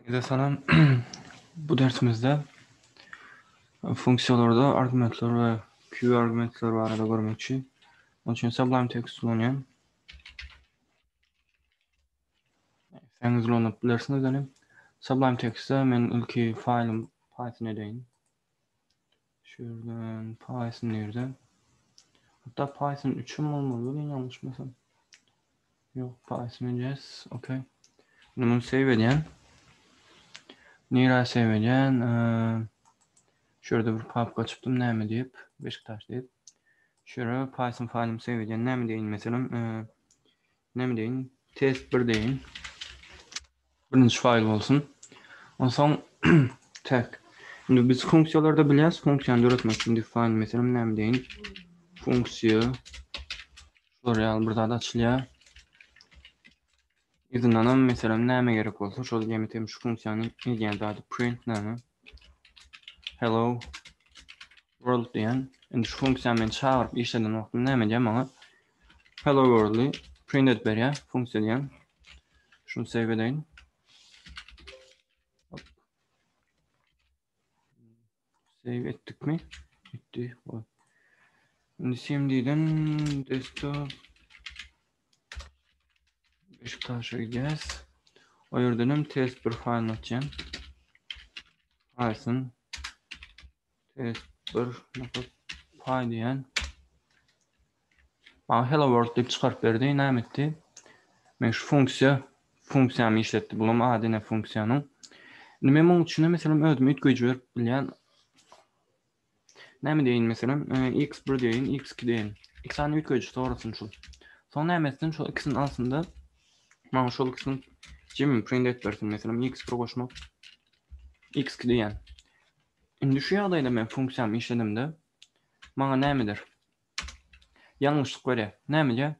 Size salam. Bu dersimizde funksiyalarda argümentler ve Q argümentler barada görmekçi. Onun için Sublime Text kullanıyorum. Sen kullanıp bilirsiniz dedim. Sublime Text'te men ilki failim Python edeyim. Şuradan Python nerede? Hatta Python 3'üm olmalı. Ben yanlış mesela. Yok, Python yes. Okay. Bunu save edeyim. Nira save edeyim. Şurada bir pub açıptım. Näme deyip Beşiktaş deyip. Şuraya Python failim save edeyim. Näme deyin mesela? Näme deyin? Test 1 deyin. Birinci fail olsun. Ondan sonra tek. Şimdi biz funksiyalarda bilýäs, funksiyany öğretmek için define mesela näme deyin? Funksiya tutorial bir zada açılýar. Izinden mesela näme gerek bolsa şol ýemetem şu funksiyany edýän zady print näme? Hello world diýen. Endi şu funksiýany men çağıryp işleden wagtynda näme diýen maňa? Hello world'y print edip berýär funksiýa diýen. Şunu save edeýin. Save ettik mi? Ettik. Şimdi CMD'den desktop Beşiktaş'a gideceğiz. O yerden test bir file açacağım. Python test bir py diyen. Bana hello world deyip çıkarıp verdi. Näme etdi? Men şu funksiyamı işletdi. Bulam ady ne funksiyanyň. Indi men muňa üçin mesela özüme üýtgeýji berip bilýän. Näme deyin mesela? X1 deyin, X2 deyin. X'any üýtgeýji torasyn şol. Sonra näme etsin? Şol ikisinin arasında maňa şol ikisini jemim print et bersin mesela X1 goşmak X2 diýen. Indi şu ýagdaýda men funksiyamy işledimde maňa nämedir? Ýalňyşlyk berýär. Näme diýär?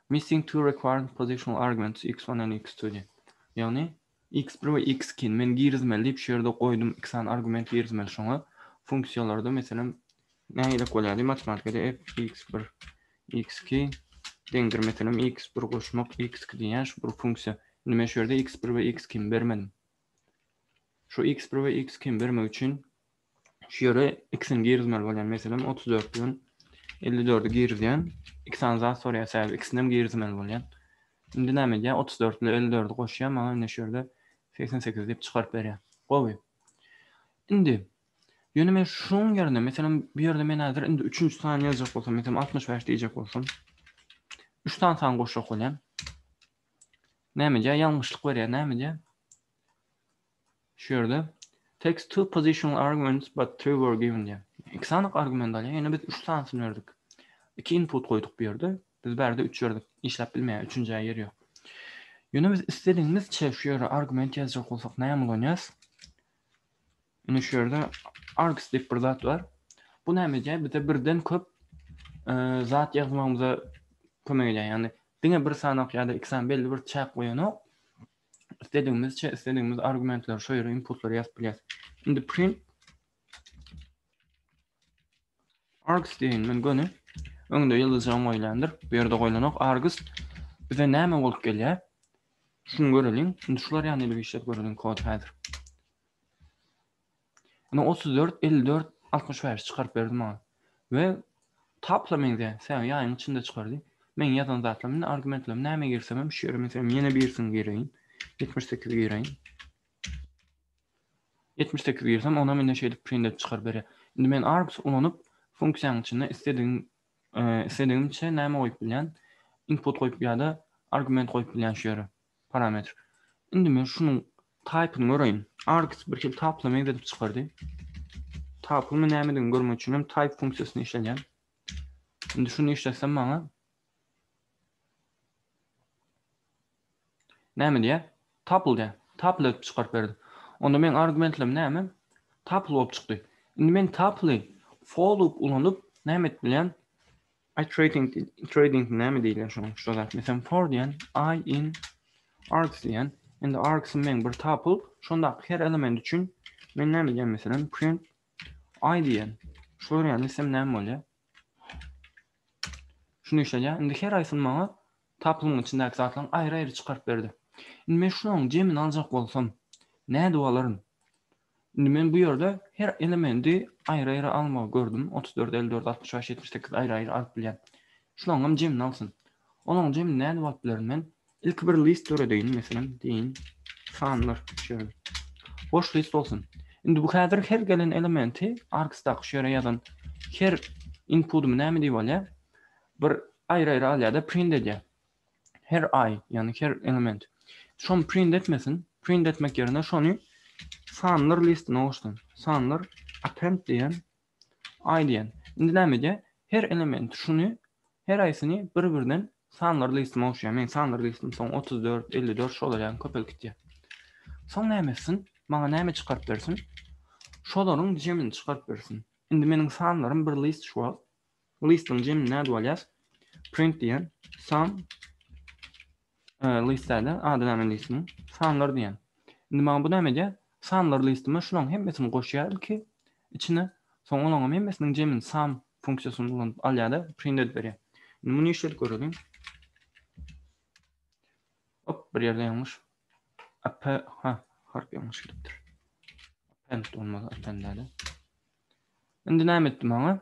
Missing two required positional arguments x1 and x2 diýär. Ýagny x1 we x2 men girizmeli diýip şu ýerde goýdum x-an argument girizmeli şoňa funksiýalarda mesela näme bolýar? Matematikada f x1 x2 deňdir mesela x1 goşmak x2 diýen şu bir funksiýa. Indi men şu ýerde x1 we x2 bermedim. Şu x1 we x2 bermek üçin şu ýere x'in girizmeli bolýan mesela 34 bilen 54'ü girizýän x-an zat soraýar sebäbi x'inem girizmeli bolýan. Indi näme diýär? 34 ile 54'ü goşýar, maňa şu ýerde 88 diýip çykaryp berýär. Gowy. Indi ýöne men şoň ýerine mesela bir ýerde men häzir indi 3-nji sany ýazjak bolsam, mesela 65 diýjek bolsam 3 tane san goşjak bolýan. Näme diýär? Ýalňyşlyk berýär. Näme diýär? Şu ýerde takes two positional arguments but three were given diye. İki sanık argüment alıyor. Yani biz 3 tanesini verdik. 2 input koyduk bir yerde. Biz berde 3 verdik. İşlep bilmeye 3. yer yok. Yani biz istediğimiz şu yere argüment yazacak olsak neye mi oynayacağız? Yani şu yerde args deyip bir zat var. Bu ne diyeceğiz? Bize birden köp zat yazmamıza kömek edeceğiz. Yani dine bir sanık ya da ikisi belli bir çek koyunu istediğimiz argümentler şu yere inputları yazıp bileceğiz. Şimdi print args deyin men gönü öňünde ýyldızjam goýlandyr. Bu ýerde goýlanak args bize näme bolup gelýär? Şunu görelim. Şimdi şular ýany bir işlet görelim kod häzir. Ana 34 54 65 çykaryp berdim ha. We taplamaňda sen ýaňyň içinde çykardy. Men ýazan zatlaryň argumentlerim näme girsem şu ýere mesela ýene birisini gireýin. 78 gireýin. 78 girsem ona men näşe print edip çykaryp berýär. Indi men args ulanyp funksiýanyň içinde istediğimçe näme goýup bilýän, input goýup ýa-da argument goýup bilýän şu ýere parametr. Indi men şunun type'yny göreyim. Args bir kil taplamaňy edip çykardy. Taplymy nämeden görmek üçin type funksiýasyny işledýän. Indi şunu işletsem maňa näme diýär? Tuple diýär. Tuple edip çykaryp berdi. Onda men argumentlerim näme? Tuple bolup çykdy. Indi men tuple for loop ulanyp näme edip bilýän? Iterating näme diýilýär şoň? Şu zat mesela for diýen I in args diýen. Indi args men bir tuple şonda her element üçin men näme diýen mesela print I diýen. Şu ýaly isem näme bolýar? Şunu işledýär. Indi her aýsyn maňa tuple'nyň içindäki zatlaryň aýry-aýry çykaryp berdi. Indi men şunyň jemini aljak bolsam, Näde bolaryn? Indi men bu ýerde her elementi aýra-aýra almagy gördüm. 34, 54, 65, 78 aýra-aýra alyp bilýän. Şunaňam jemini alsyn. Onuň jemini näde bolup bilerim men? İlk bir list töredeýin, meselem, deýin, sanlar şöyle. Boş list bolsun. Indi bu häzir her gelen elementi argstack şöyle ýazan her inputumy näme diýip bolýar? Bir aýra-aýra alýar-da print edýär. Her ay, yani her element. Şonu print etmesin. Print etmek yerine şonu sanlar listine oluşturun. Sanlar append diýen, ay diýen. Indi näme diýär? Her element şunu her aýsyny bir-birinden sanlar listine oluşýar. Men sanlar listim soň 34, 54 şolardan köpelip gitýär. Soň nämesin? Maňa näme çykaryp bersin? Şolaryň jemini çykaryp bersin. Indi meniň sanlarym bir list şu. Listiň jemini näde bolýar? Print diýen, san listede adı näme listim? Sanlar diýen. Indi maňa bu näme diýär? Sanlar listime şunyň hemmesini goşýar ki içine soň onuň hemmesiniň jemini sum funksiýasyny kullanıp alýar-da print edip berýär. Indi muny işlep görelim. Hop, bir ýerde ýalňyş. Harf ýalňyş giripdir. Append olmaz, appendade. Indi näme etdi maňa?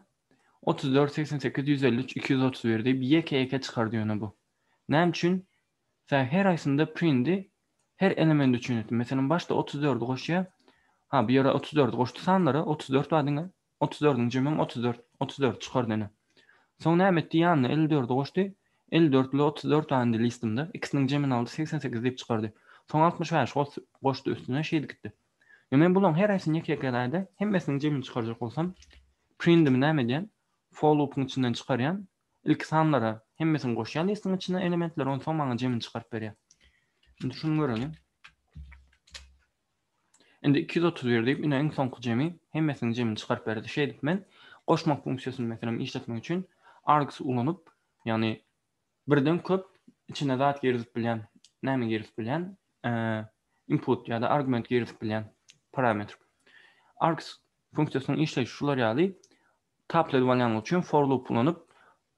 34, 88, 153, 231 diýip ýeke-ýeke çykardy ýöne bu. Näme üçin? Sen her aýsynda print'i her element üçin etdim. Meselem başda 34'ü goşýar. Ha, bu ýere 34'ü goşdy sanlary 34 badyňa. 34'üň jemini 34 çykardy. Soň näme etdi? Ýanyna 54'ü goşdy. 54 ile 34 andy listimde. Ikisiniň jemini aldy 88 diýip çykardy. Soň 65 goşdy üstüne şeýdi gitdi. Men bulan her aýsyny ýeke-ýeke aýda hemmesiniň jemini çykarjak bolsam, print'imi näme diýen? For loop'un içinden çykarýan ilk sanlara hemmesini goşýan listiň içine elementler onu soň maňa jemini çykaryp berýär. Indi şunu görelim. Indi 231 diýip ine iň soňky jemi hemmesiniň jemini çykaryp berdi. Şeýdip men goşmak funksiýasyny meselem işletmek üçin args ulanyp, ýani birden köp içine zat girizip bilýän, näme girizip bilýän, input ýa-da argument girizip bilýän parametr. Args funksiýasynyň işleýişi şular ýaly. Taplady bolýan üçin for loop ulanyp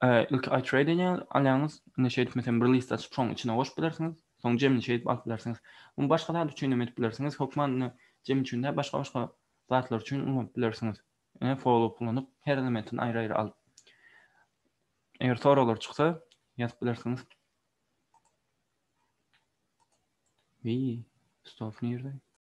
ilk iterate alýanyz, ine şeýdip meselem bir list açyp şoň içine goşup bilersiňiz. Soň jemini şeýdip alyp bilersiňiz. Bunu başga zat üçin edip bilersiňiz. Hokman jem üçin de başga zatlar üçin ulanyp bilersiňiz. For loop ulanyp her elementin aýra-aýra alyp. Eger soralar çyksa ýazyp bilersiňiz. Stop nerede?